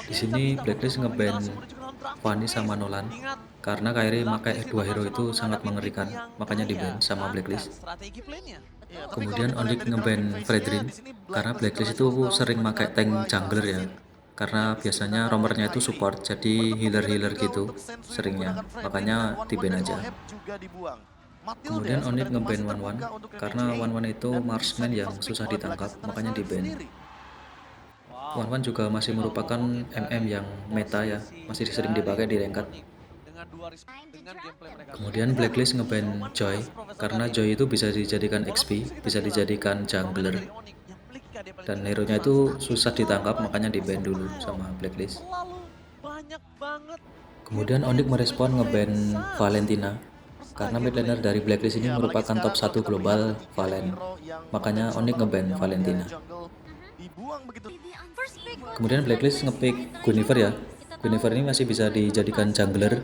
Di sini Blacklist ngeban Fanny sama Nolan karena Kairi pakai dua hero itu sangat mengerikan, makanya di-ban sama Blacklist. Kemudian Onyx ngeban Fredrin karena Blacklist itu sering pakai tank jungler ya. Karena biasanya roamernya itu support, jadi healer-healer gitu seringnya, makanya di-ban aja. Kemudian Onyx ngeban One karena One itu marksman yang susah ditangkap, makanya di-ban. One juga masih merupakan MM yang meta ya, masih sering dipakai di ranked. Kemudian Blacklist ngeban Joy karena Joy itu bisa dijadikan XP, bisa dijadikan jungler, dan hero-nya itu susah ditangkap, makanya di-ban dulu sama Blacklist. Kemudian Onyx merespon ngeban Valentina karena mid laner dari Blacklist ini merupakan top 1 global Valen, makanya Onyx ngeban Valentina. Kemudian Blacklist ngepick Guinevere ya. Guinevere ini masih bisa dijadikan jungler,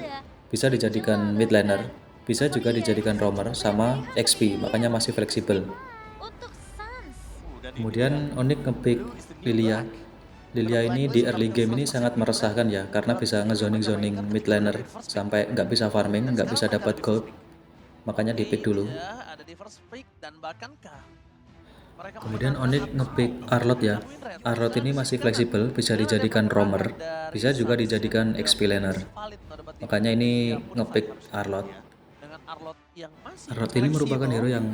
bisa dijadikan mid laner, bisa juga dijadikan roamer sama XP, makanya masih fleksibel. Kemudian Onyx ngepick Lilia. Lilia ini di early game ini sangat meresahkan ya, karena bisa ngezoning mid laner sampai nggak bisa farming, nggak bisa dapat gold, makanya di-pick dulu. Kemudian Onyx ngepick Arlott ya. Arlott ini masih fleksibel, bisa dijadikan roamer, bisa juga dijadikan XP laner, makanya ini ngepick Arlott. Arlott ini merupakan hero yang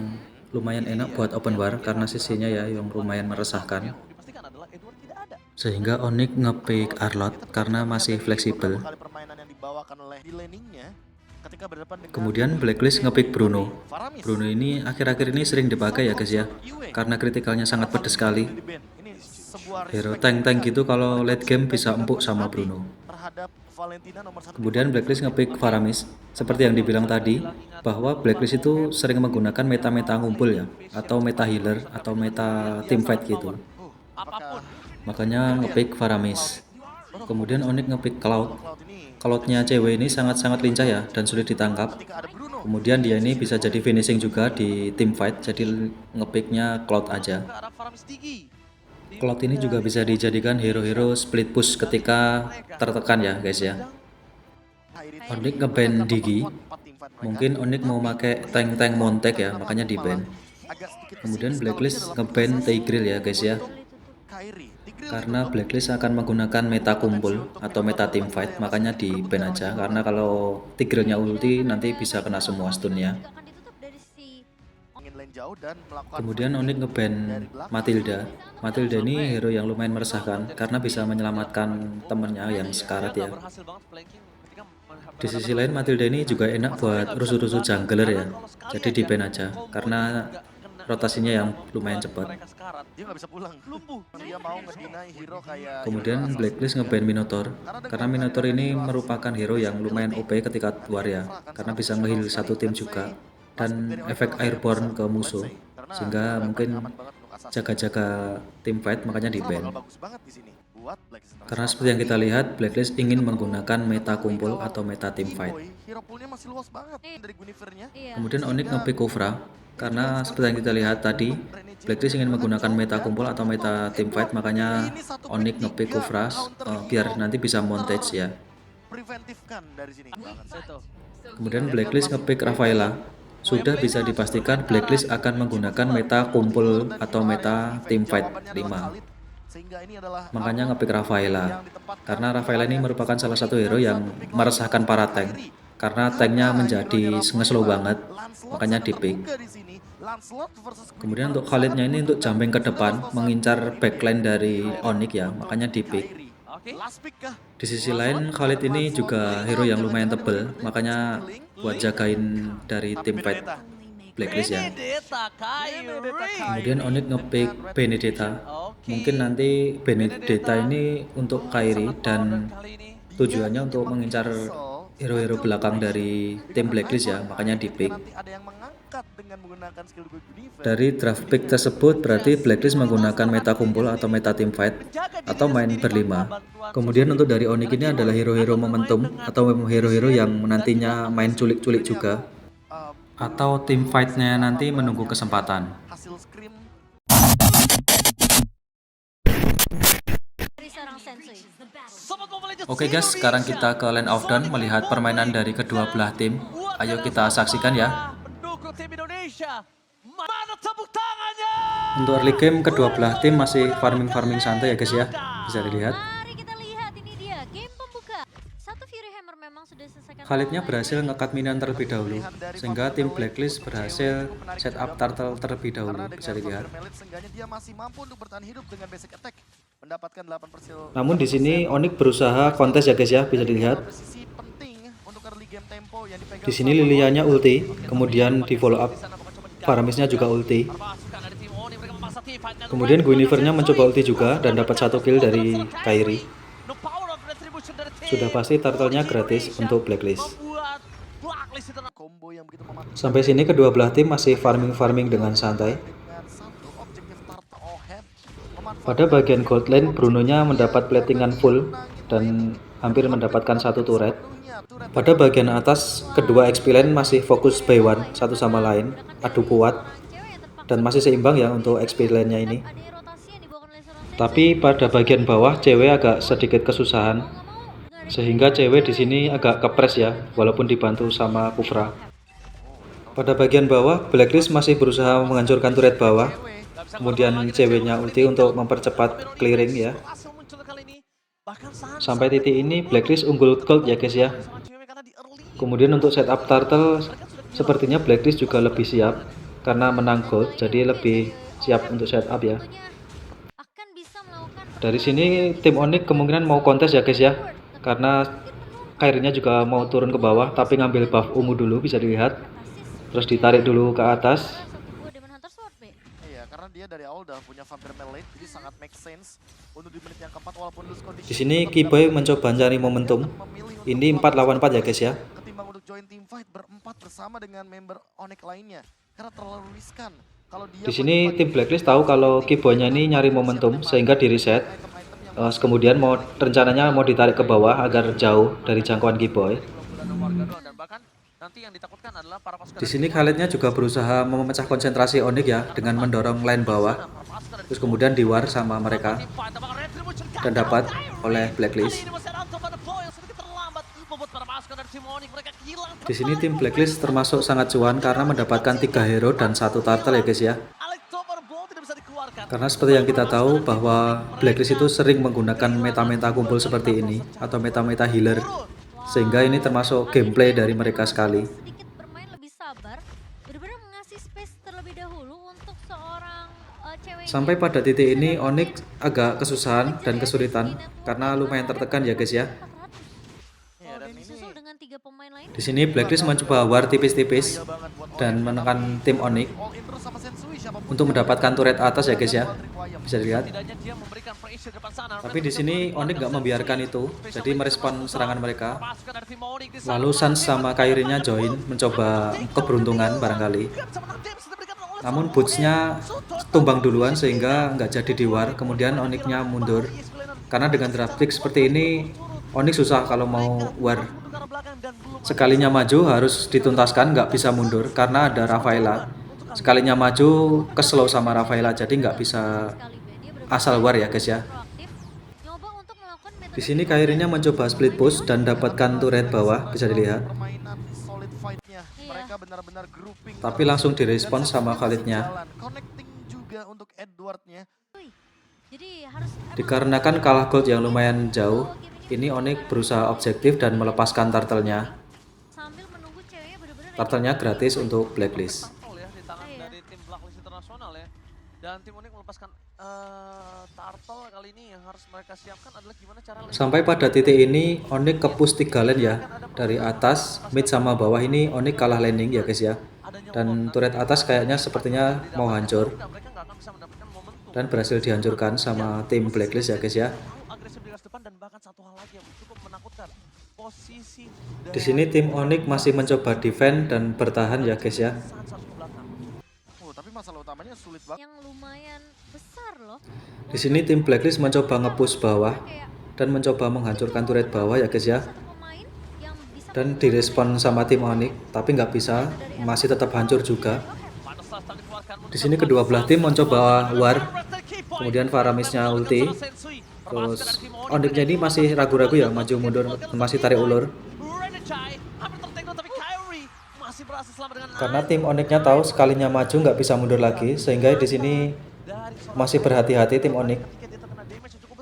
lumayan enak buat open war karena sisinya ya yang lumayan meresahkan, sehingga Onyx ngepick Arlott karena masih fleksibel. Kemudian Blacklist ngepick Bruno. Bruno ini akhir-akhir ini sering dipakai ya guys ya, karena kritikalnya sangat pedas sekali. Hero tank-tank gitu kalau late game bisa empuk sama Bruno. Kemudian Blacklist ngepick Faramis. Seperti yang dibilang tadi, bahwa Blacklist itu sering menggunakan meta-meta ngumpul ya, atau meta healer, atau meta teamfight gitu. Makanya ngepick Faramis. Kemudian Onyx ngepick Cloud. Cloudnya cewek ini sangat-sangat lincah ya, dan sulit ditangkap. Kemudian dia ini bisa jadi finishing juga di teamfight, jadi ngepicknya Cloud aja. Cloud ini juga bisa dijadikan hero-hero split push ketika tertekan ya guys ya. Onyx ngeban Digi. Mungkin Onyx mau pakai tank-tank Montek ya, makanya di-ban. Kemudian Blacklist ngeban Tigreal ya guys ya. Karena Blacklist akan menggunakan meta kumpul atau meta teamfight, makanya di-ban aja. Karena kalau Tigrealnya ulti nanti bisa kena semua stunnya. Kemudian Onyx ngeban Matilda. Matilda ini hero yang lumayan meresahkan karena bisa menyelamatkan temennya yang sekarat ya. Di sisi lain Matilda ini juga enak buat rusuh-rusuh jungler ya, jadi di-ban aja karena rotasinya yang lumayan cepat. Kemudian Blacklist ngeban Minotaur karena Minotaur ini merupakan hero yang lumayan OP ketika keluar ya, karena bisa ngeheal satu tim juga dan efek airborne ke musuh, sehingga mungkin jaga-jaga teamfight, makanya di-ban. Karena seperti yang kita lihat, Blacklist ingin menggunakan meta kumpul atau meta teamfight. Kemudian Onyx ngepick Kufra karena seperti yang kita lihat tadi, Blacklist ingin menggunakan meta kumpul atau meta teamfight, makanya Onyx ngepick Kufra biar nanti bisa montage ya. Kemudian Blacklist ngepick Rafaela. Sudah bisa dipastikan Blacklist akan menggunakan meta kumpul atau meta teamfight 5. Makanya ngepick Rafaela. Karena Rafaela ini merupakan salah satu hero yang meresahkan para tank. Karena tanknya menjadi nge-slow banget, makanya di-pick. Kemudian untuk Khalidnya ini untuk jumping ke depan, mengincar backline dari Onyx ya, makanya di-pick. Di sisi lain Khalid ini juga hero yang lumayan tebel, makanya buat jagain dari teamfight Blacklist ya. Kemudian Onyx ngepick Benedetta. Mungkin nanti Benedetta ini untuk Kairi dan tujuannya untuk mengincar hero-hero belakang dari tim Blacklist ya, makanya di-pick. Dari draft pick tersebut berarti Blacklist menggunakan meta kumpul atau meta teamfight atau main berlima. Kemudian untuk dari Onyx ini adalah hero-hero momentum atau hero-hero yang nantinya main culik-culik juga, atau teamfight-nya nanti menunggu kesempatan. Oke guys, sekarang kita ke Land of Dawn melihat permainan dari kedua belah tim. Ayo kita saksikan ya. Untuk early game kedua belah tim masih farming santai ya guys ya. Bisa dilihat. Khalidnya berhasil ngekat minion terlebih dahulu, sehingga tim Blacklist berhasil setup turtle terlebih dahulu, bisa dilihat. Namun di sini Onyx berusaha kontes ya guys ya, bisa dilihat. Di sini Lilianya ulti, kemudian di follow up Faramisnya juga ulti. Kemudian Guinevere-nya mencoba ulti juga dan dapat 1 kill dari Kairi. Sudah pasti turtle-nya gratis untuk Blacklist. Sampai sini kedua belah tim masih farming dengan santai. Pada bagian gold lane, Bruno-nya mendapat platingan full dan hampir mendapatkan 1 turret. Pada bagian atas, kedua XP lane masih fokus by one satu sama lain, adu kuat, dan masih seimbang ya untuk XP lane-nya ini. Tapi pada bagian bawah, cewek agak sedikit kesusahan, sehingga cewek di sini agak kepres ya, walaupun dibantu sama Kufra. Pada bagian bawah, Blacklist masih berusaha menghancurkan turret bawah. Kemudian ceweknya ulti untuk mempercepat clearing ya. Sampai titik ini Blacklist unggul gold ya guys ya. Kemudian untuk setup turtle, sepertinya Blacklist juga lebih siap karena menang gold, jadi lebih siap untuk setup ya. Dari sini tim Onyx kemungkinan mau kontes ya guys ya, karena Kairinya juga mau turun ke bawah tapi ngambil buff ungu dulu, bisa dilihat. Terus ditarik dulu ke atas. Dia dari awal udah punya vampire melee, jadi sangat make sense untuk di menit yang keempat walaupun lose condition. Di sini Kiboy mencoba cari momentum. Ini 4 lawan 4 ya guys ya. Ketimbang untuk join team fight berempat bersama dengan member Onyx lainnya karena terlalu riskan. Kalau dia di sini tim Blacklist tahu kalau Kiboy-nya ini nyari momentum sehingga di reset. Kemudian rencananya mau ditarik ke bawah agar jauh dari jangkauan Kiboy. Di sini Khalidnya juga berusaha memecah konsentrasi Onyx ya dengan mendorong lane bawah. Terus kemudian di war sama mereka dan dapat oleh Blacklist. Di sini tim Blacklist termasuk sangat cuan karena mendapatkan 3 hero dan 1 turtle ya guys ya. Karena seperti yang kita tahu bahwa Blacklist itu sering menggunakan meta-meta kumpul seperti ini atau meta-meta healer. Sehingga ini termasuk gameplay dari mereka sekali. Sampai pada titik ini Onyx agak kesusahan dan kesulitan karena lumayan tertekan ya guys ya. Di sini Blacklist mencoba war tipis-tipis dan menekan tim Onyx untuk mendapatkan turret atas ya guys ya. Bisa dilihat. Tapi di sini Onyx nggak membiarkan itu, jadi merespon serangan mereka. Lalu Sans sama Kairinya join, mencoba keberuntungan barangkali. Namun boots-nya tumbang duluan sehingga nggak jadi di war. Kemudian Onyx-nya mundur. Karena dengan draft pick seperti ini, Onyx susah kalau mau war. Sekalinya maju harus dituntaskan, nggak bisa mundur karena ada Rafaela. Sekalinya maju ke slow sama Rafaela, jadi nggak bisa asal war ya guys ya. Di sini Kairinya mencoba split push dan dapatkan turret bawah, bisa dilihat. Tapi langsung direspon sama Khalidnya. Dikarenakan kalah gold yang lumayan jauh, ini Onyx berusaha objektif dan melepaskan turtle-nya. Turtle-nya gratis untuk Blacklist. Dan tim Onyx melepaskan turtle kali ini yang harus mereka siapkan adalah gimana cara. Sampai pada titik ini Onyx ke-push 3 lane ya. Dari atas, mid sama bawah ini Onyx kalah landing ya guys ya. Dan turret atas kayaknya sepertinya mau hancur. Dan berhasil dihancurkan sama tim Blacklist ya guys ya. Di sini tim Onyx masih mencoba defend dan bertahan ya guys ya. Di sini tim Blacklist mencoba nge-push bawah dan mencoba menghancurkan turret bawah ya guys ya. Dan direspon sama tim Onyx, tapi nggak bisa, masih tetap hancur juga. Di sini kedua belah tim mencoba war, kemudian Faramisnya ulti, Terus Onyx ini masih ragu-ragu ya, maju mundur, masih tarik ulur. Karena tim Onyx-nya tahu sekalinya maju nggak bisa mundur lagi, sehingga di sini masih berhati-hati tim Onyx.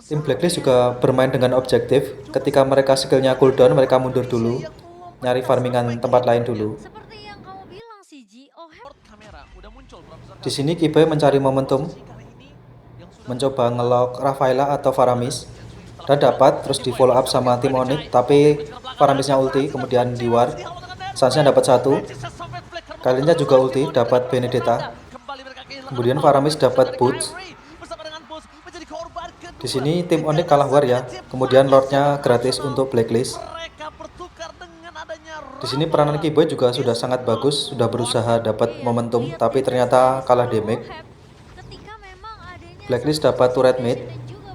Tim Blacklist juga bermain dengan objektif. Ketika mereka skillnya cooldown, mereka mundur dulu, nyari farmingan tempat lain dulu. Seperti yang kamu bilang sih, Ji. Oh, Di sini Kiboy mencari momentum, mencoba ngelock Rafaela atau Faramis, dan dapat terus di follow up sama tim Onyx, tapi Faramisnya ulti, kemudian di war. Sansnya dapat satu, kalinya juga ulti, dapat Benedetta, kemudian Faramis dapat boots. Di sini tim Onyx kalah war ya, kemudian Lordnya gratis untuk Blacklist. Di sini peranan Kiboy juga sudah sangat bagus, sudah berusaha dapat momentum, tapi ternyata kalah damage. ketika memang adanya Blacklist dapat turret mid,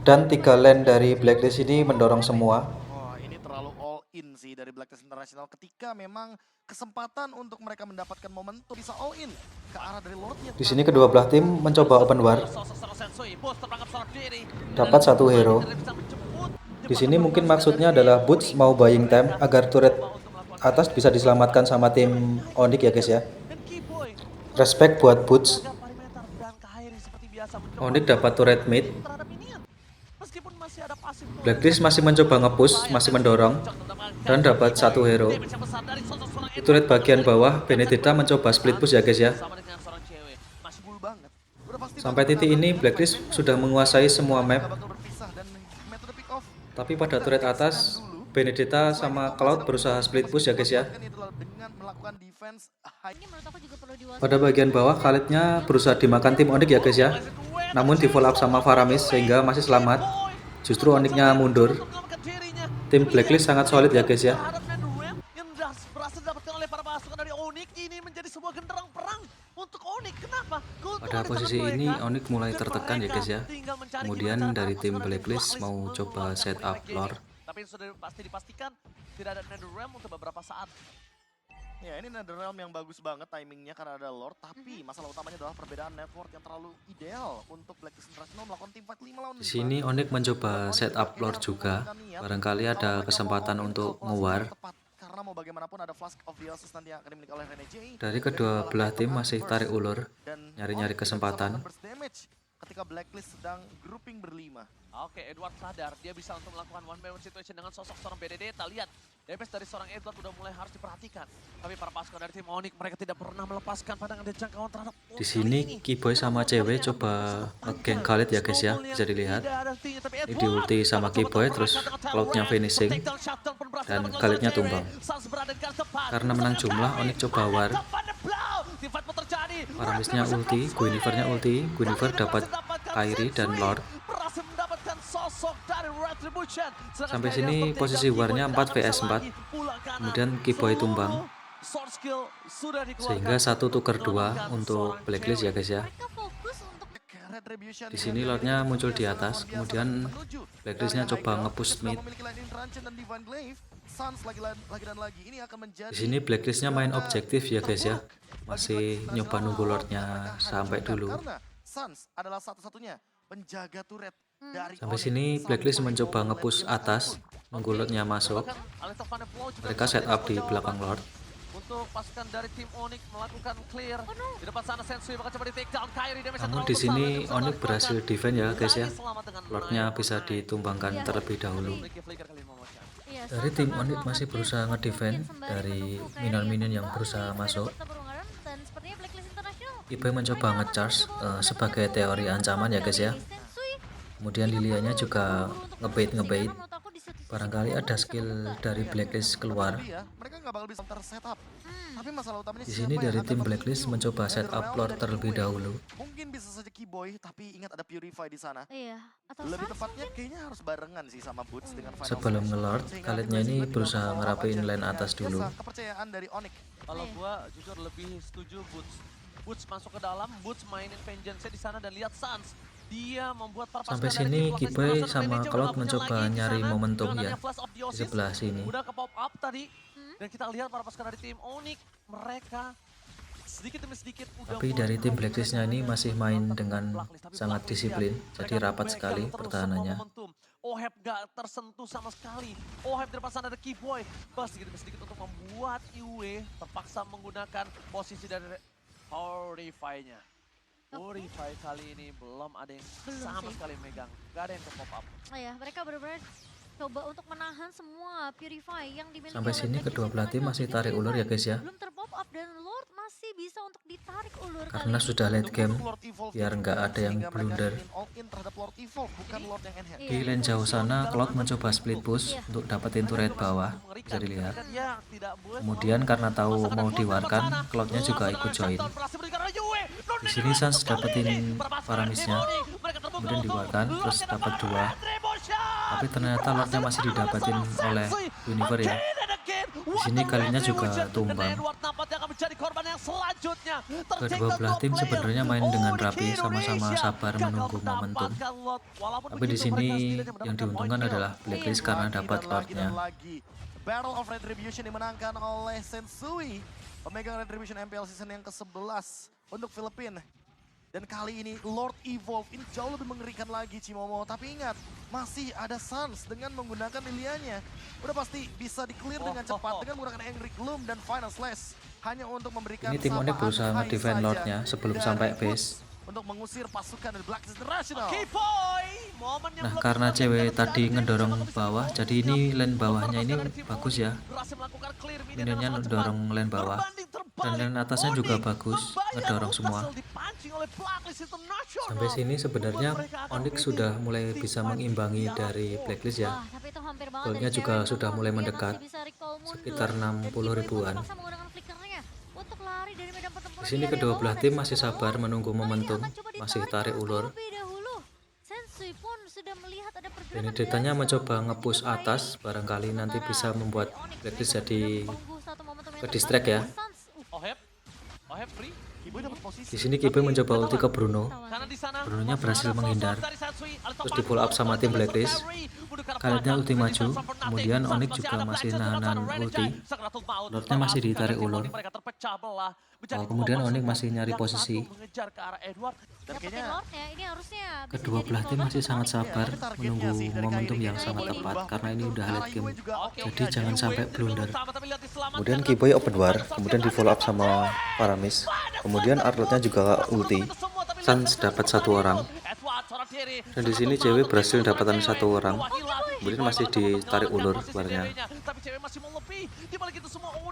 dan 3 lane dari Blacklist ini mendorong semua. Wah, ini terlalu all in sih dari Blacklist International ketika memang kesempatan untuk mereka mendapatkan momentum bisa all in ke arah dari Lordnya. Di sini kedua belah tim mencoba open war, dapat satu hero. Di sini mungkin maksudnya adalah Boots mau buying time agar turret atas bisa diselamatkan sama tim Onyx ya guys ya. Respect buat Boots. Onyx dapat turret mid. Blacklist masih mencoba nge-push, masih mendorong, dan dapat satu hero. Di turret bagian bawah, Benedetta mencoba split push ya guys ya. Sampai titik ini Blacklist sudah menguasai semua map. Tapi pada turret atas, Benedetta sama Cloud berusaha split push ya guys ya. ini menurut aku juga perlu diwaspadai. Pada bagian bawah Khalidnya berusaha dimakan tim Onyx ya guys ya. Namun di follow up sama Faramis sehingga masih selamat. Justru Onyx-nya mundur. Tim Blacklist sangat solid ya guys ya. Pada posisi ini Onyx mulai tertekan ya guys ya. Kemudian dari tim Blacklist mau coba setup lore. Tapi sudah pasti dipastikan tidak ada NetherRealm untuk beberapa saat. Ya, ini NetherRealm yang bagus banget timingnya karena ada Lord, tapi masalah utamanya adalah perbedaan network yang terlalu ideal untuk Blacklist International melakukan teamfight 5 lawan 5. Di sini Onyx mencoba setup lore juga. Barangkali ada kesempatan untuk nge-war. Karena mau bagaimanapun ada Flask of the Elsis nanti yang akan dimiliki oleh Rene J. Dari kedua belah tim masih tarik ulur, nyari-nyari kesempatan. Ketika Blacklist sedang grouping berlima. Oke, Edward sadar dia bisa untuk melakukan one by one situation dengan sosok seorang BDD. Tak lihat, DPS dari seorang Edward udah mulai harus diperhatikan. Tapi para pasukan dari tim Onyx mereka tidak pernah melepaskan pandangan dan jangkauan terhadap Di sini Kiboy sama cewek coba nge-gank Khalid ya guys ya, bisa dilihat. Ini di ulti sama Kiboy, terus Cloud-nya finishing, dan Khalidnya tumbang. Karena menang jumlah, Onyx coba war. Faramisnya ulti, Guinevere-nya ulti, Guinevere dapat Kairi dan Lord. Sampai sini posisi warnya 4 vs 4. Kemudian Kiboy tumbang. Sehingga 1 tuker 2 untuk Blacklist ya guys ya. Mereka fokus untuk Di sini Lordnya muncul di atas, kemudian Blacklistnya coba nge-push mid. Di sini Blacklistnya main objektif ya guys ya. Masih nyoba nunggu Lordnya sampai dulu. Suns adalah satu-satunya penjaga turret dari Sampai sini Blacklist mencoba nge-push atas, nunggu Lordnya masuk. Mereka setup di belakang Lord. Untuk pasukan dari tim Onyx melakukan clear. Di depan sana Sensui bakal coba di take down Kairi. Namun di sini Onyx berhasil defend ya guys ya. Lordnya bisa ditumbangkan terlebih dahulu. iya, Dari tim Onyx masih berusaha ngedefend dari minion-minion yang berusaha masuk. dan sepertinya Blacklist International Kiboy mencoba nge-charge sebagai teori ancaman ya guys ya. Kemudian Lilianya juga ngebait. menurut aku di situ Barangkali ada skill dari Blacklist keluar. Mereka nggak bakal bisa counter setup. Tapi masalah utamanya Di sini dari tim Blacklist mencoba setup lore terlebih dahulu. Mungkin bisa saja Kiboy, tapi ingat ada Purify di sana. iya atau Lebih Suns tepatnya kayaknya harus barengan sih sama Boots dengan Final Sebelum Smash. nge-lord, Sehingga Khalidnya ini agresif berusaha dengan ngerapiin pola lane budgetnya. atas dulu. Biasa, kepercayaan dari Onyx. Kalau gua jujur lebih setuju Boots. Boots masuk ke dalam, Boots mainin vengeance di sana dan lihat Suns. Dia membuat para Sampai pasukan dari sini tim Blacklist Kiboy International sama damage-nya Cloud udah punya mencoba lagi di nyari sana. momentum Dengan ya adanya Flash of the di Oasis, sebelah sini. udah ke pop up tadi. Dan kita lihat para pasukan dari tim Onyx mereka sedikit demi sedikit udah Tapi mulai dari tim merapikan Blacklistnya ini semuanya. masih main Bukan dengan Blacklist, tapi sangat Blacklist, disiplin, ya. jadi Mereka rapat memegang sekali terus pertahanannya. semua momentum. Oheb gak tersentuh sama sekali. Oheb di depan sana ada Keyboy. Bas sedikit untuk membuat Iwe terpaksa menggunakan posisi dari Horrify-nya. Horrify kali ini belum ada yang sama sekali megang. Gak ada yang ke pop up. Ya, mereka benar-benar coba untuk menahan semua Purify yang dimiliki Sampai oleh sini Black kedua List belah tim International. masih Ini tarik ulur ya guys ya. belum terpop up dan Lord masih bisa untuk ditarik ulur Karena kali ini. sudah late game, Lord Evolve biar juga, nggak ada yang sehingga mereka blunder. ingin all in terhadap Lord Evolve, bukan Lord yang in hand. Iya. Di lane jauh sana, Cloud mencoba split push Iya. untuk dapetin turret bawah, bisa dilihat. Dia tidak boleh Kemudian karena tahu mau diwarkan, Cloudnya juga ikut join. Di sini Sans dapetin Paramisnya, kemudian diwarkan, terus dapat 2. Tapi ternyata Lordnya masih didapatin oleh Univer ya. Di sini kalinya juga tumbang. Kedua belah tim sebenarnya main dengan rapi, sama-sama sabar menunggu momentum. Tapi di sini yang diuntungkan adalah Blacklist karena dapat Lordnya. Battle of Retribution dimenangkan oleh Sensui, pemegang Retribution MPL season yang ke-11 untuk Filipina. Dan kali ini Lord Evolve ini jauh lebih mengerikan lagi Cimomo. Tapi ingat, masih ada Sans dengan menggunakan Lilianya. Udah pasti bisa di-clear dengan cepat dengan menggunakan Angry Gloom dan Final Slash. Hanya untuk memberikan Ini tim Onyx sapaan berusaha high nge-defend saja Lordnya sebelum dari sampai Woods base. untuk mengusir pasukan dari Black List International. Nah karena cewek tadi ngedorong bawah, jadi ini lane bawahnya ini bagus ya. Minionnya ngedorong lane bawah. Dan lane atasnya juga bagus, ngedorong semua. Sampai sini sebenarnya Onyx sudah mulai bisa mengimbangi dari Blacklist ya. Wah, tapi itu hampir banget Golnya dari juga cewek. sudah mulai Dia mendekat, masih bisa recall mundur. sekitar Dan 60 Keyboy pun ribuan. terpaksa menggunakan flickernya untuk lari dari medan pertempuran Di sini di area kedua bawah. belah Dan tim di masih sebelah sabar bawah, menunggu kali ini momentum, akan coba masih ditarik tarik ulur ulur. terlebih dahulu. Sensui pun sudah melihat ada pergerakan Benedettanya dari mencoba seorang nge-push Purify atas, ini. barangkali nanti Sementara bisa membuat dari Onyx Blacklist mereka jadi benar-benar menunggu satu momentum yang ke tepat distract ya. dari Sans. Oheb free. Keyboy dapat posisi. Di sini Keyboy mencoba ulti ke Bruno. Karena di sana Brunonya berhasil menghindar. Terus di follow up sama tim Blacklist. Kalian Kaliannya ulti maju, kemudian Onyx juga masih nahan ulti. Lordnya masih ditarik ulur. Oh, kemudian Onyx masih nyari posisi. Dan Dapetin kayaknya Lordnya, ini harusnya bisa Kedua jadi belah tim korban masih untuk sangat Onyx. sabar targetnya menunggu sih dari momentum KID yang ini sangat ini. tepat karena ini udah late game. Jadi jangan sampai blunder. Kemudian Keyboy open war, kemudian di follow up sama Paramis. Kemudian Arlotnya juga ulti. Sans dapat 1 orang. Dan di sini cewek berhasil dapatkan 1 orang. Kemudian masih ditarik ulur warnya.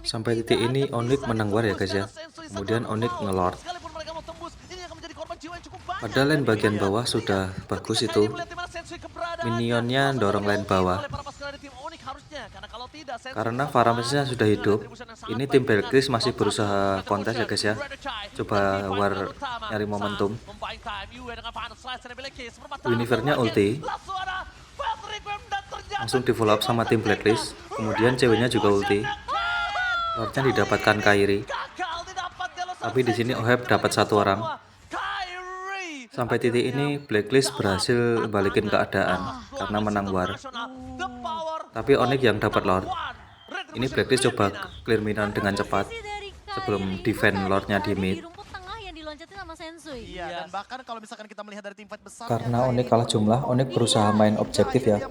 Sampai titik ini Onyx menang war ya guys ya. Kemudian Onyx ngelord. Padahal lane bagian bawah sudah bagus itu. Minionnya dorong lane bawah. Karena Paramisnya sudah hidup, ini tim Blacklist masih berusaha kontes ya guys ya. Coba war nyari momentum. Univernya ulti. Langsung di follow up sama tim Blacklist. Kemudian ceweknya juga ulti. Lordnya didapatkan Kairi. Tapi di sini Oheb dapat 1 orang. Sampai titik ini Blacklist berhasil balikin keadaan karena menang war. Tapi Onyx yang dapat Lord. Ini Blacklist coba clear minion dengan cepat sebelum defend Lordnya di mid. rumput tengah yang diloncatin sama Sensui. iya, dan bahkan kalau misalkan kita melihat dari tim fight besar Karena Onyx kalah jumlah, Onyx berusaha main objektif ya.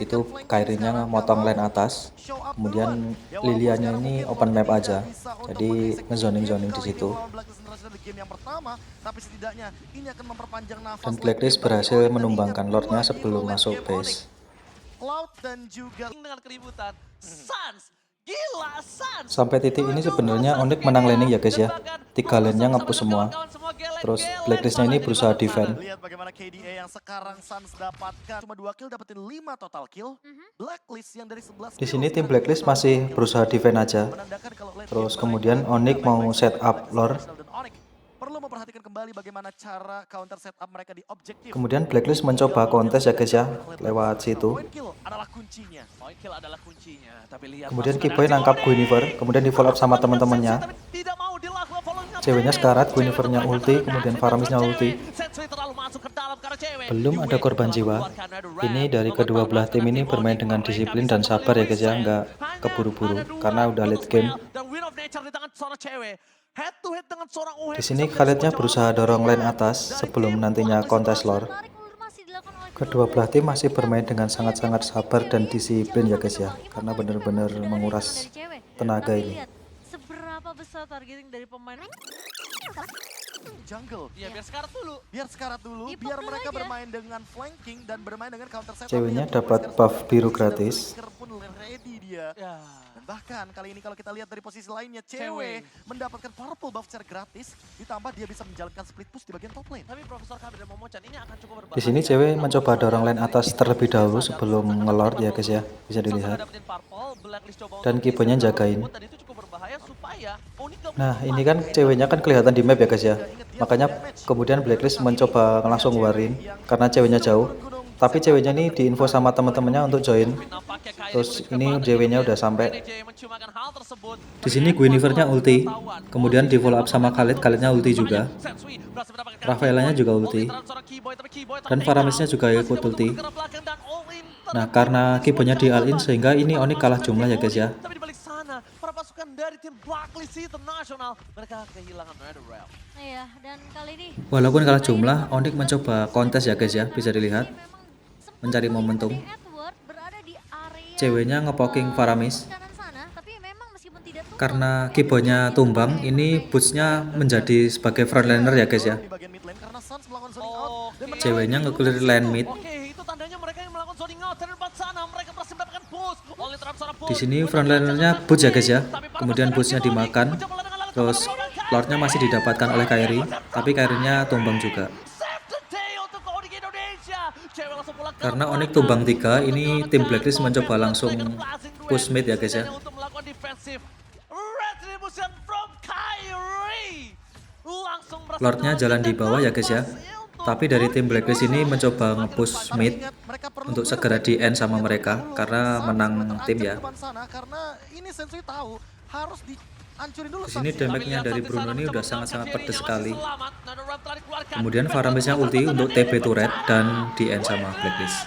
Itu Kairinya motong lane atas, kemudian Lilianya ini open map aja. Jadi ngezoning-zoning di situ. Dan Blacklist berhasil menumbangkan Lordnya sebelum masuk base. Cloud dan juga dengan keributan. Sans, gila Sans. Sampai titik ini sebenarnya Onyx menang laning ya guys ya. 3 lane-nya nge-push semua. Terus Blacklistnya ini berusaha defend. lihat bagaimana KDA yang sekarang Sans dapatkan cuma 2 kill dapetin 5 total kill. Blacklist yang dari 11 Di sini tim Blacklist masih berusaha defend aja. menandakan kalau late Terus game kemudian Onyx mau set up lore. dan Onyx perlu memperhatikan kembali bagaimana cara counter setup mereka di objektif. Kemudian Blacklist mencoba kontes ya guys ya, lewat situ. Point kill adalah kuncinya. Point kill adalah kuncinya. Tapi lihat Kemudian pasukan Keyboy dari nangkap Onyx. Guinevere, kemudian di follow up sama teman-temannya. Tapi tidak mau dilakukan following up. Ceweknya sekarat, Guinevernya ulti, kemudian Paramisnya ulti. Sensui terlalu masuk ke dalam karena cewek. Belum ada korban jiwa. Ini dari kedua belah tim ini bermain dengan disiplin dan sabar ya guys ya, nggak keburu-buru karena udah late game. Dan Win of Nature di tangan seorang cewek. Head to head dengan seorang Oheb. Di sini Khalidnya berusaha dorong lane atas sebelum nantinya kontes lore. Tarik ulur masih dilakukan oleh Kedua belah tim masih bermain dengan sangat-sangat sabar dan disiplin ya guys ya, karena benar-benar menguras tenaga ini. Lihat seberapa besar targeting dari pemain. Jungle. Iya, biar sekarat dulu. Biar sekarat dulu, Dipop biar dulu mereka aja. bermain dengan flanking dan bermain dengan counter setup. Ceweknya Lihat, dapat sekarang buff sudah biru dan gratis. Flicker pun ready dia. Ya. Dan bahkan kali ini kalau kita lihat dari posisi lainnya, Cewek. cewek mendapatkan purple buff secara gratis, ditambah dia bisa menjalankan split push di bagian top lane. Tapi Profesor Kabir dan Momochan ini akan cukup berbahaya. Di sini cewek Kalau mencoba misalnya dorong lane atas terlebih dahulu Sadar, sebelum Sansa ngelord dapetin ya guys ya, purple. bisa Sansa dilihat. udah dapetin purple, Blacklist coba Dan untuk Kibonya geser jagain. ke dan itu cukup berbahaya supaya Onyx gak Nah punya ini tempat. kan ceweknya kan kelihatan di map ya guys ya, makanya kemudian Blacklist mencoba langsung warin karena ceweknya jauh, tapi ceweknya ini diinfo sama teman-temannya untuk join. Nampaknya Kyrie Terus lebih ini kepada JW-nya dia. udah sampai. NJ menciumakan hal tersebut. Di sini Guinevere-nya ulti, kemudian di follow up sama Khalid, Khalidnya ulti juga. Rafaelanya juga ulti. Dan Faramisnya juga ikut ulti. Nah karena Kibonya di all in sehingga ini Onyx kalah jumlah ya guys ya. Tapi di balik sana, para pasukan dari tim Blacklist International mereka kehilangan Netherrealm. Iya, dan kali ini Walaupun kalah jumlah, Onyx mencoba kontes ya guys ya, bisa dilihat. Mencari momentum. Edward berada di area Ceweknya ngepoking Faramis. kanan sana, tapi memang meskipun tidak tumbang, Karena Kibonya tumbang, ini Boots-nya menjadi sebagai frontliner ya guys ya. Di bagian mid lane karena Suns melakukan zoning out dan Oke. Ceweknya nge-clear lane mid. Oke, itu tandanya mereka yang melakukan zoning out dari depan sana. Mereka berhasil mendapatkan push oleh terhadap seorang push. Di sini frontlinernya Boots ya guys ya. Kemudian Boots-nya dimakan. Terus Lord-nya masih didapatkan oleh Kyrie, tapi Kyrie-nya tumbang juga. Save the day untuk Onyx Indonesia. Cewek langsung pulang ke Karena belakang. Onyx tumbang 3, ini tim Blacklist Untuk mencoba melakukan langsung passing duel. push mid ya guys ya. Untuk melakukan defensif. Retribution from Kyrie. Langsung berhasil Lord-nya jalan di bawah ya guys ya. Tapi dari tim Blacklist ini mencoba nge-push mid untuk segera di end sama mereka karena menang tim ya. Karena ini Sensui tahu harus dihancurin dulu. Di sini Suns. damage-nya dari Bruno ini udah sangat-sangat pedes sekali. Kemudian Kemudian Faramisnya ulti untuk TB turret dan di end sama Blacklist.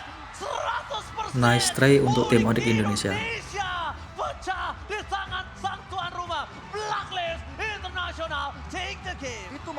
Nice try untuk tim Onyx Indonesia. Pecah di tangan sang tuan rumah Blacklist International. Take the game. Itu